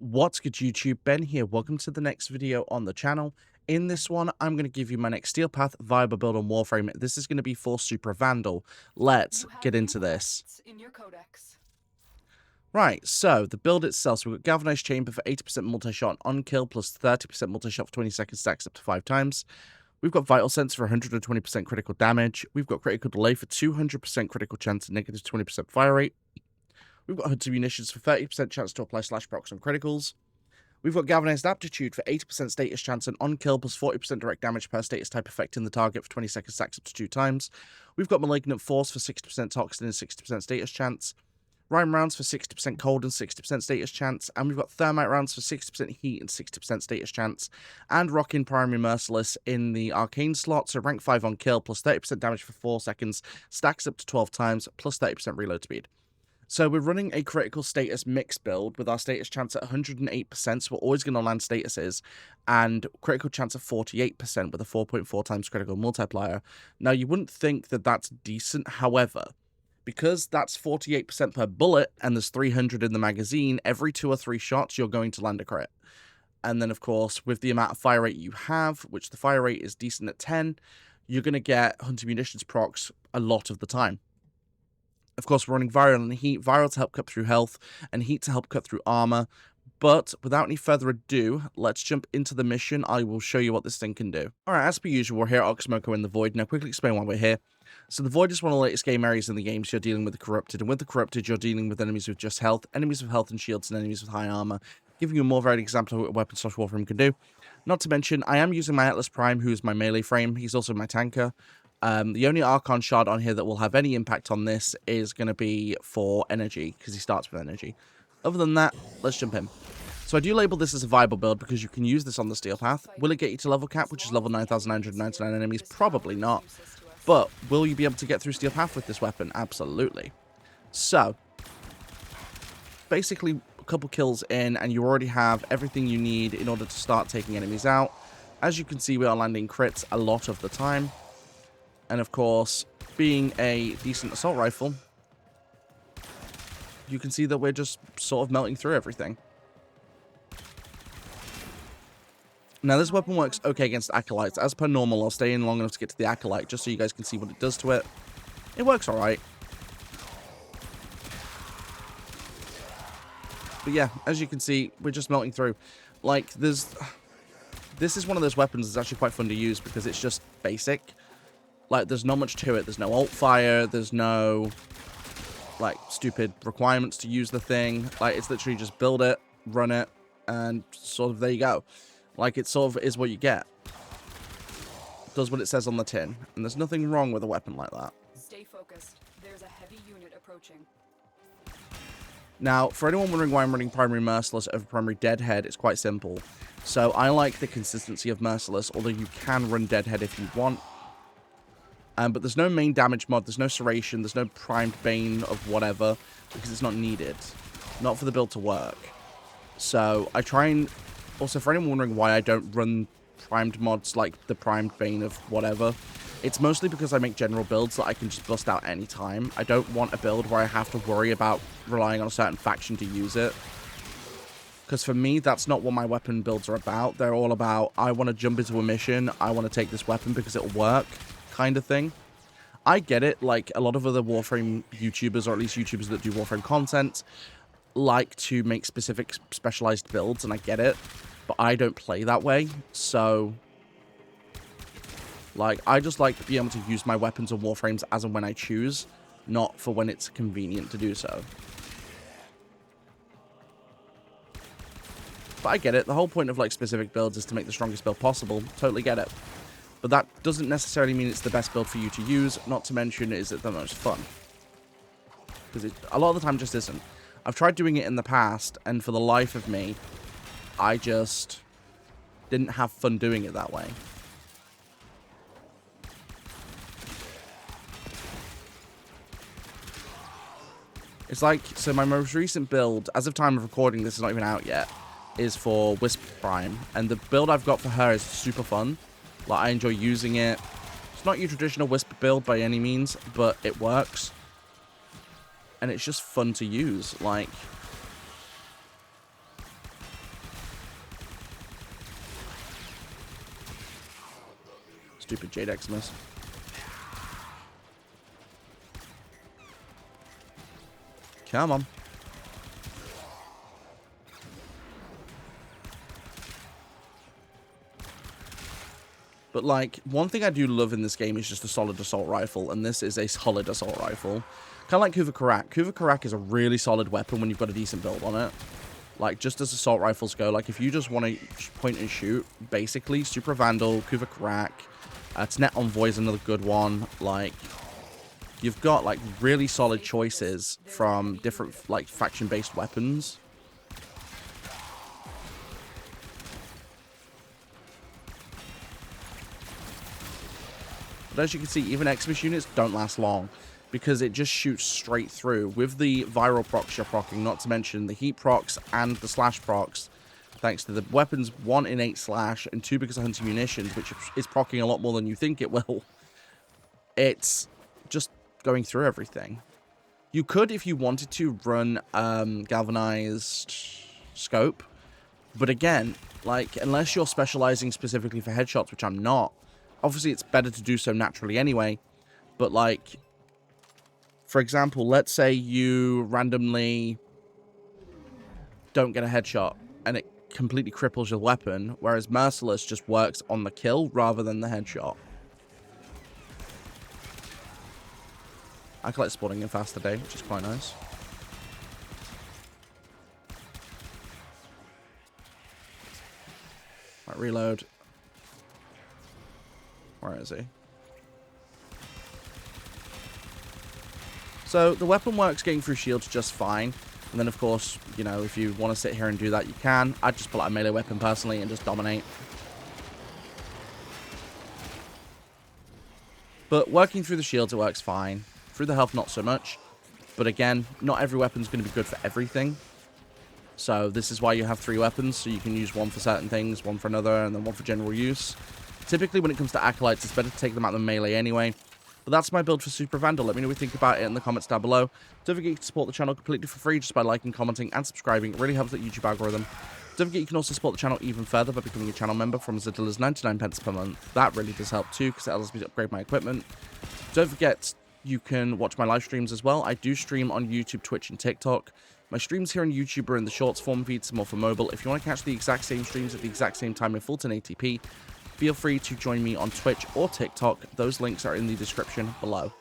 What's good, YouTube? Ben here. Welcome to the next video on the channel. In this one, I'm going to give you my next Steel Path viable build on Warframe. This is going to be for Supra Vandal. Let's get into this. Right, so the build itself, so we've got Galvanized Chamber for 80% multi-shot on kill, plus 30% multi-shot for 20 seconds, stacks up to 5 times. We've got Vital Sense for 120% critical damage. We've got Critical Delay for 200% critical chance and negative 20% fire rate. We've got Hunter Munitions for 30% chance to apply slash procs on criticals. We've got Galvanized Aptitude for 80% status chance and on kill plus 40% direct damage per status type affecting the target for 20 seconds, stacks up to 2 times. We've got Malignant Force for 60% toxin and 60% status chance. Rime rounds for 60% cold and 60% status chance, and we've got Thermite rounds for 60% heat and 60% status chance, and Rockin' Primary Merciless in the Arcane slot, so rank 5 on kill, plus 30% damage for 4 seconds, stacks up to 12 times, plus 30% reload speed. So we're running a critical status mix build with our status chance at 108%, so we're always going to land statuses, and critical chance of 48% with a 4.4 times critical multiplier. Now, you wouldn't think that that's decent, however, because that's 48% per bullet, and there's 300 in the magazine, every 2 or 3 shots, you're going to land a crit. And then, of course, with the amount of fire rate you have, which the fire rate is decent at 10, you're going to get Hunter Munitions procs a lot of the time. Of course, we're running Viral and Heat. Viral to help cut through health, and Heat to help cut through armor. But without any further ado, let's jump into the mission. I will show you what this thing can do. Alright, as per usual, we're here at Oxmoco in the Void. Now, quickly explain why we're here. So the Void is one of the latest game areas in the game, so you're dealing with the Corrupted. And with the Corrupted, you're dealing with enemies with just health, enemies with health and shields, and enemies with high armor, giving you a more varied example of what weapon slash Warframe can do. Not to mention, I am using my Atlas Prime, who is my melee frame. He's also my tanker. The only Archon shard on here that will have any impact on this is going to be for energy, because he starts with energy. Other than that, let's jump in. So I do label this as a viable build because you can use this on the Steel Path. Will it get you to level cap, which is level 9,999 enemies? Probably not. But will you be able to get through Steel Path with this weapon? Absolutely. So, basically, a couple kills in, and you already have everything you need in order to start taking enemies out. As you can see, we are landing crits a lot of the time. And of course, being a decent assault rifle, you can see that we're just sort of melting through everything. Now, this weapon works okay against Acolytes. As per normal, I'll stay in long enough to get to the Acolyte, just so you guys can see what it does to it. It works alright. But yeah, as you can see, we're just melting through. Like, this is one of those weapons that's actually quite fun to use, because it's just basic. Like, there's not much to it. There's no alt fire. There's no, like, stupid requirements to use the thing. Like, it's literally just build it, run it, and sort of there you go. Like, it sort of is what you get. It does what it says on the tin. And there's nothing wrong with a weapon like that. Stay focused. There's a heavy unit approaching. Now, for anyone wondering why I'm running Primary Merciless over Primary Deadhead, it's quite simple. So, I like the consistency of Merciless, although you can run Deadhead if you want. But there's no main damage mod, there's no Serration, there's no primed Bane of whatever, because it's not needed. Not for the build to work. So, I try and... Also, for anyone wondering why I don't run primed mods like the primed Bane of whatever, it's mostly because I make general builds that I can just bust out any time. I don't want a build where I have to worry about relying on a certain faction to use it. Because for me, that's not what my weapon builds are about. They're all about, I want to jump into a mission, I want to take this weapon because it'll work, kind of thing. I get it, like a lot of other Warframe YouTubers, or at least YouTubers that do Warframe content, like to make specific specialized builds, and I get it. But I don't play that way, so... Like, I just like to be able to use my weapons and Warframes as and when I choose, not for when it's convenient to do so. But I get it. The whole point of, like, specific builds is to make the strongest build possible. Totally get it. But that doesn't necessarily mean it's the best build for you to use, not to mention is it the most fun. Because it, a lot of the time, just isn't. I've tried doing it in the past, and for the life of me, I just didn't have fun doing it that way. It's like, so my most recent build, as of time of recording, this is not even out yet, is for Wisp Prime. And the build I've got for her is super fun. Like, I enjoy using it. It's not your traditional Wisp build by any means, but it works. And it's just fun to use. Like, Stupid Jade Xmas. Come on. But, like, one thing I do love in this game is just a solid assault rifle, and this is a solid assault rifle. Kind of like Kuva Karak. Kuva Karak is a really solid weapon when you've got a decent build on it. Like, just as assault rifles go, like, if you just want to point and shoot, basically, Supra Vandal, Kuva Karak, Net Envoy is another good one. Like, you've got, like, really solid choices from different, like, faction-based weapons. But as you can see, even Xmas units don't last long, because it just shoots straight through. With the viral procs you're proccing, not to mention the heat procs and the slash procs, thanks to the weapons 1 innate slash and 2 because of hunting munitions, which is proccing a lot more than you think it will. It's just going through everything. You could, if you wanted to, run galvanized scope, but again, like, unless you're specializing specifically for headshots, which I'm not, obviously it's better to do so naturally anyway, but, like, for example, let's say you randomly don't get a headshot and it completely cripples your weapon, whereas Merciless just works on the kill rather than the headshot. I collect spawning in fast today, which is quite nice. Right, reload. Where is he? So, the weapon works getting through shields just fine. And then, of course, you know, if you want to sit here and do that, you can. I'd just pull out a melee weapon personally and just dominate. But working through the shields, it works fine. Through the health, not so much. But again, not every weapon's going to be good for everything. So, this is why you have 3 weapons. So, you can use one for certain things, one for another, and then one for general use. Typically, when it comes to Acolytes, it's better to take them out than melee anyway. But that's my build for Supra Vandal. Let me know what you think about it in the comments down below. Don't forget you can support the channel completely for free just by liking, commenting, and subscribing. It really helps the YouTube algorithm. Don't forget you can also support the channel even further by becoming a channel member from as little as 99p per month. That really does help too, because it allows me to upgrade my equipment. Don't forget you can watch my live streams as well. I do stream on YouTube, Twitch, and TikTok. My streams here on YouTube are in the shorts form feed, some more for mobile. If you want to catch the exact same streams at the exact same time in full 1080p, feel free to join me on Twitch or TikTok. Those links are in the description below.